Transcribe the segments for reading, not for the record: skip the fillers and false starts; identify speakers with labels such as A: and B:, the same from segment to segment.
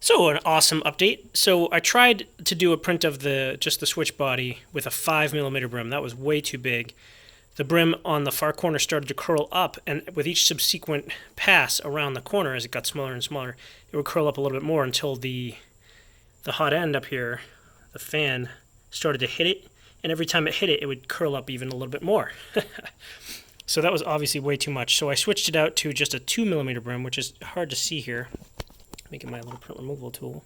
A: So an awesome update. So I tried to do a print of just the switch body with a 5 millimeter brim. That was way too big. The brim on the far corner started to curl up, and with each subsequent pass around the corner, as it got smaller and smaller, it would curl up a little bit more until the hot end up here, the fan, started to hit it, and every time it hit it, it would curl up even a little bit more. So that was obviously way too much. So I switched it out to just a 2 millimeter brim, which is hard to see here. Let me get my little print removal tool.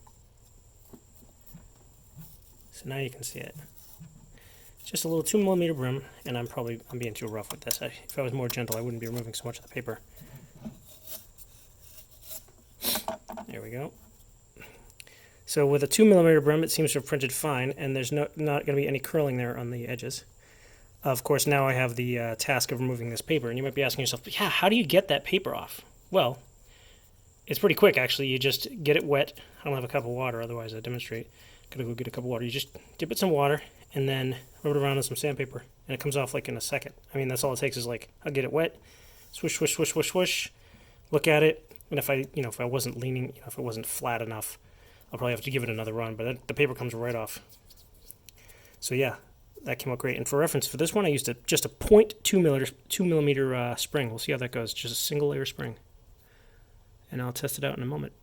A: So now you can see it. It's just a little 2 millimeter brim, and I'm being too rough with this. If I was more gentle, I wouldn't be removing so much of the paper. There we go. So with a 2 millimeter brim, it seems to have printed fine, and there's not going to be any curling there on the edges. Of course, now I have the task of removing this paper, and you might be asking yourself, yeah, how do you get that paper off? Well, it's pretty quick, actually. You just get it wet. I don't have a cup of water, otherwise I'd demonstrate. Gotta go get a cup of water. You just dip it in some water, and then rub it around in some sandpaper, and it comes off like in a second. I mean, that's all it takes is like, I'll get it wet, swish, swish, swish, swish, swish, look at it, and if I wasn't leaning, if it wasn't flat enough, I'll probably have to give it another run, but the paper comes right off. So yeah, that came out great. And for reference, for this one, I used just a 0.2 millimeter spring. We'll see how that goes. Just a single layer spring. And I'll test it out in a moment.